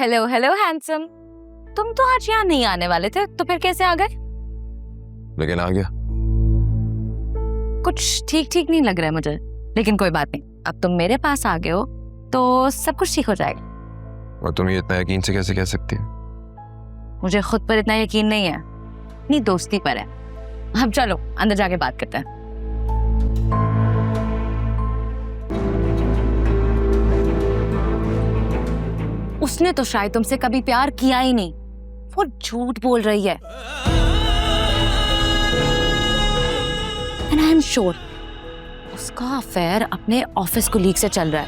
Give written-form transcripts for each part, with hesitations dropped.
Hello hello handsome, तुम तो आज यहाँ नहीं आने वाले थे, तो फिर कैसे आ गए? लेकिन आ गया। कुछ ठीक ठीक नहीं लग रहा है मुझे, लेकिन कोई बात नहीं, अब तुम मेरे पास आ गए हो तो सब कुछ ठीक हो जाएगा। और तुम ये इतना यकीन से कैसे कह सकती हो? मुझे खुद पर इतना यकीन नहीं है, अपनी दोस्ती पर है। अब चलो अंदर जाके बात करते हैं। उसने तो शायद तुमसे कभी प्यार किया ही नहीं, वो झूठ बोल रही है। एंड आई एम श्योर उसका अफेयर अपने ऑफिस कोलीग से चल रहा है।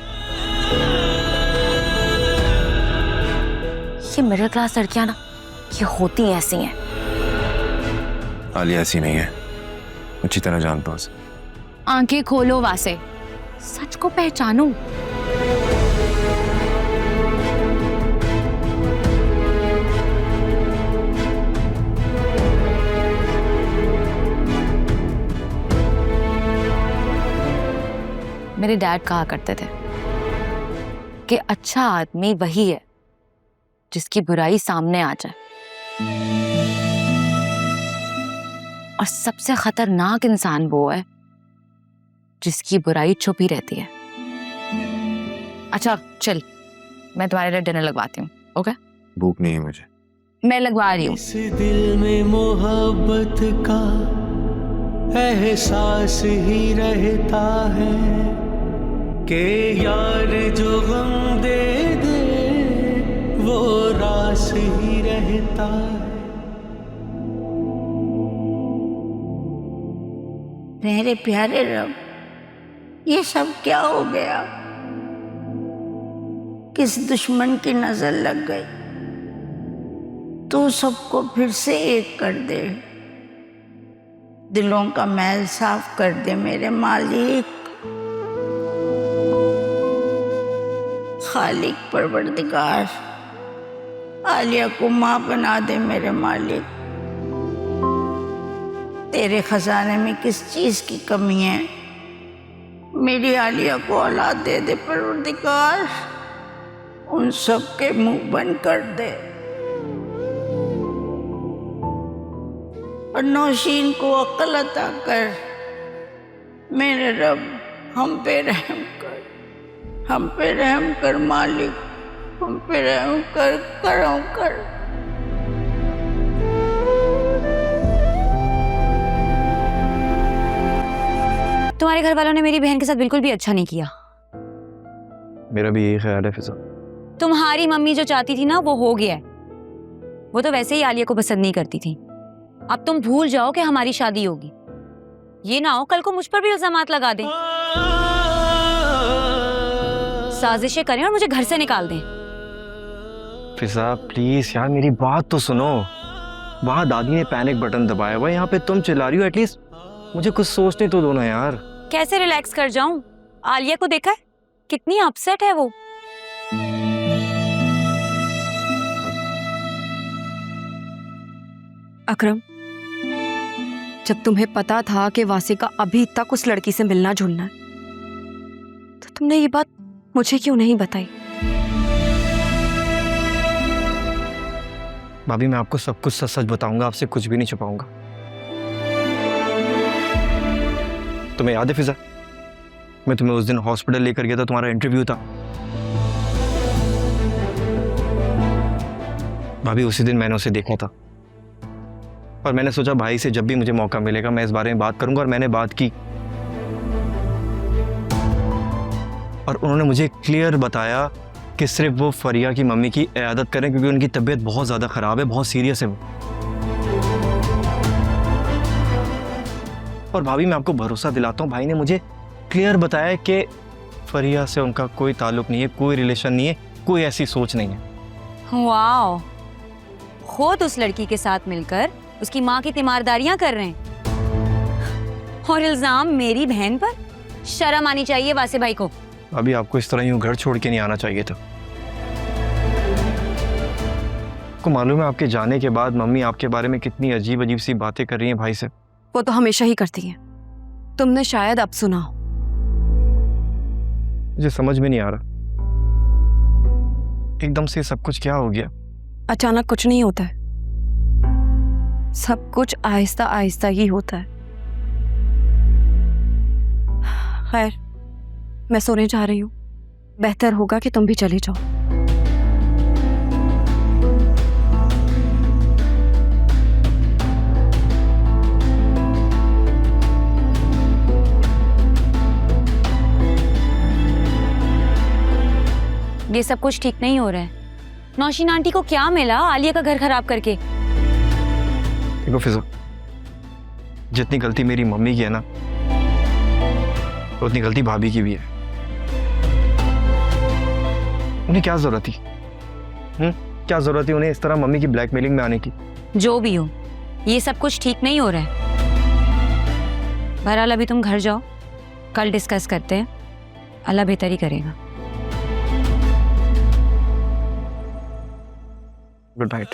ये मिडिल क्लास लड़कियां ना, ये होती ऐसी हैं। आलिया ऐसी नहीं है, अच्छी तरह जानता हूं उसे। आंखें खोलो वासे, सच को पहचानो। मेरे डैड कहा करते थे कि अच्छा आदमी वही है जिसकी बुराई सामने आ जाए, और सबसे खतरनाक इंसान वो है जिसकी बुराई छुपी रहती है। अच्छा चल, मैं तुम्हारे लिए डिनर लगवाती हूँ। ओके? भूख नहीं है मुझे। मैं लगवा रही हूँ। इस दिल में मोहब्बत का एहसास ही रहता है कि यार जो गम दे दे वो रास ही रहता है। मेरे प्यारे रब, ये सब क्या हो गया? किस दुश्मन की नजर लग गई? तू सबको फिर से एक कर दे, दिलों का मैल साफ कर दे मेरे मालिक। खालिक परवरदिगार, आलिया को माँ बना दे मेरे मालिक। तेरे खजाने में किस चीज की कमी है? मेरी आलिया को औलाद दे दे परवरदिगार, उन सब के मुंह बंद कर दे। और नौशीन को अक्ल अता कर मेरे रब, हम पे रहम कर, हम पे रहम कर मालिक, हम पे रहम कर, करम कर। तुम्हारे घर वालों ने मेरी बहन के साथ बिल्कुल भी अच्छा नहीं किया। मेरा भी यही ख्याल है फिजा। तुम्हारी मम्मी जो चाहती थी ना, वो हो गया है। वो तो वैसे ही आलिया को पसंद नहीं करती थी। अब तुम भूल जाओ कि हमारी शादी होगी। ये ना हो कल को मुझ पर भी इल्जामात लगा दें, साजिशें करें और मुझे घर से निकाल दें। फिजा प्लीज यार मेरी बात तो सुनो। वहां दादी ने पैनिक बटन दबाया हुआ, यहाँ पे तुम चिल्ला रही हो। एटलीस्ट मुझे कुछ सोचने तो दो ना यार। कैसे रिलैक्स कर जाऊं? आलिया को देखा है कितनी अपसेट है वो। अकरम, जब तुम्हें पता था कि वासिका अभी तक उस लड़की से मिलना जुलना है, तो तुमने ये बात मुझे क्यों नहीं बताई? भाभी मैं आपको सब कुछ सच सच बताऊंगा, आपसे कुछ भी नहीं छुपाऊंगा। तुम्हें याद है फिजा, मैं तुम्हें उस दिन हॉस्पिटल लेकर गया था, तुम्हारा इंटरव्यू था। भाभी उसी दिन मैंने उसे देखा था और मैंने सोचा भाई से जब भी मुझे मौका मिलेगा मैं इस बारे में बात करूंगा, और मैंने बात की। और उन्होंने मुझे क्लियर बताया कि सिर्फ वो फरिया की मम्मी की इयादत करें क्योंकि उनकी तबीयत बहुत ज़्यादा ख़राब है, बहुत सीरियस है वो। और भाभी मैं आपको भरोसा दिलाता हूँ, भाई ने मुझे क्लियर बताया कि फरिया से उनका कोई ताल्लुक नहीं है, कोई रिलेशन नहीं है, कोई ऐसी सोच नहीं है। वाओ, खुद उस लड़की के साथ मिलकर उसकी माँ की तीमारदारियां कर रहे हैं और इल्जाम मेरी बहन पर। शर्म आनी चाहिए वासे भाई को। अभी आपको इस तरह यूं घर छोड़ के नहीं आना चाहिए था। आपको मालूम है आपके जाने के बाद मम्मी आपके बारे में कितनी अजीब अजीब सी बातें कर रही हैं भाई से। वो तो हमेशा ही करती हैं, तुमने शायद अब सुना हो। मुझे समझ में नहीं आ रहा, एकदम से सब कुछ क्या हो गया? अचानक कुछ नहीं होता है, सब कुछ आहिस्ता आहिस्ता ही होता है। खैर, मैं सोने जा रही हूँ, बेहतर होगा कि तुम भी चले जाओ। ये सब कुछ ठीक नहीं हो रहा है। नौशीन आंटी को क्या मिला आलिया का घर खराब करके? देखो फिजा, जितनी गलती मेरी मम्मी की है ना, उतनी गलती भाभी की भी है। उन्हें क्या जरूरत थी? क्या जरूरत थी उन्हें इस तरह मम्मी की ब्लैकमेलिंग में आने की? जो भी हो, ये सब कुछ ठीक नहीं हो रहा है। बहरहाल अभी तुम घर जाओ, कल डिस्कस करते हैं, अल्लाह बेहतर ही करेगा। Good night.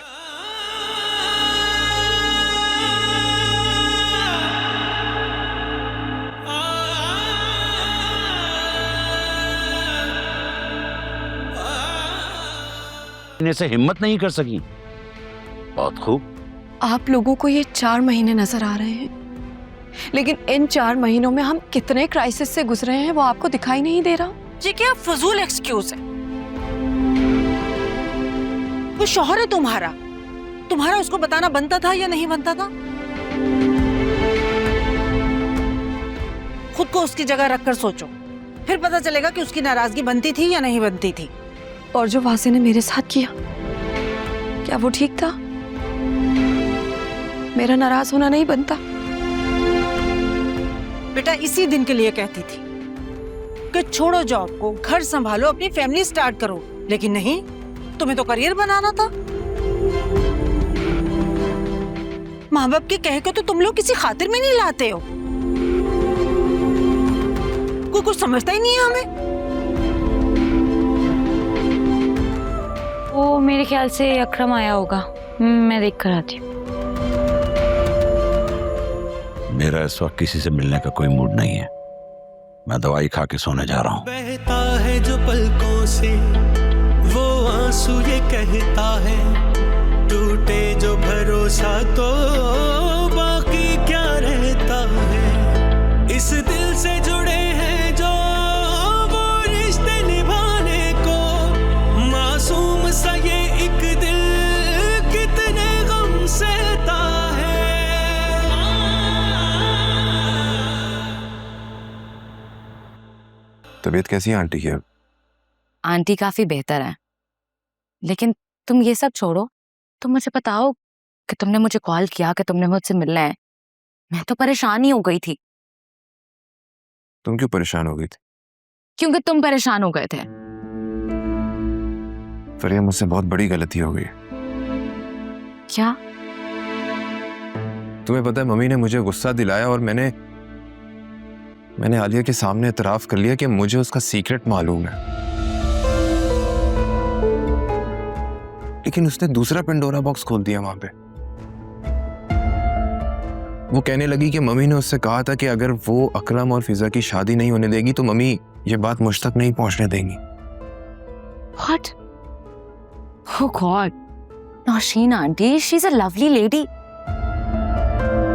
से हिम्मत नहीं कर सकी। बहुत खूब। आप लोगों को ये 4 महीने नजर आ रहे हैं, लेकिन इन 4 महीनों में हम कितने क्राइसिस से गुजरे हैं वो आपको दिखाई नहीं दे रहा। ये क्या फजूल एक्सक्यूज है? वो शौहर है तुम्हारा, उसको बताना बनता था या नहीं बनता था? खुद को उसकी जगह रखकर सोचो, फिर पता चलेगा कि उसकी नाराजगी बनती थी या नहीं बनती थी। और जो वासे ने मेरे साथ किया, क्या वो ठीक था? मेरा नाराज होना नहीं बनता। बेटा इसी दिन के लिए कहती थी कि छोड़ो जॉब को, घर संभालो, अपनी फैमिली स्टार्ट करो, लेकिन नहीं, तुम्हें तो करियर बनाना था। माँ बाप के कह के तो तुम लोग किसी खातिर में नहीं लाते हो। कोई कुछ समझता ही नहीं है हमें। वो मेरे ख्याल से अकरम आया होगा, मैं देख कर आती हूँ। मेरा इस वक्त किसी से मिलने का कोई मूड नहीं है, मैं दवाई खा के सोने जा रहा हूँ। बहता है जो पलकों से वो आंसू ये कहता है, टूटे जो भरोसा तो बाकी क्या रहता है। इस दिल से जुड़े हैं जो वो रिश्ते निभाने को, मासूम सा ये एक दिल कितने गम सहता है। तबीयत कैसी है आंटी की? आंटी काफी बेहतर है, लेकिन तुम ये सब छोड़ो, तुम मुझे बताओ कि तुमने मुझे कॉल किया कि तुमने मुझसे मिलना है। मैं तो परेशान ही हो गई थी। तुम क्यों परेशान हो गई थी? क्योंकि तुम परेशान हो गए थे। फरिया, मुझसे बहुत बड़ी गलती हो गई। क्या? तुम्हें पता है मम्मी ने मुझे गुस्सा दिलाया और मैंने आलिया के सामने एतराफ कर लिया कि मुझे उसका सीक्रेट मालूम है। लेकिन उसने दूसरा पेंडोरा बॉक्स खोल दिया वहां पे। वो कहने लगी कि मम्मी ने उससे कहा था कि अगर वो अकरम और फिजा की शादी नहीं होने देगी तो मम्मी ये बात मुझ तक नहीं पहुंचने देंगी। What? Oh God. Nausheen aunty, she's a lovely lady.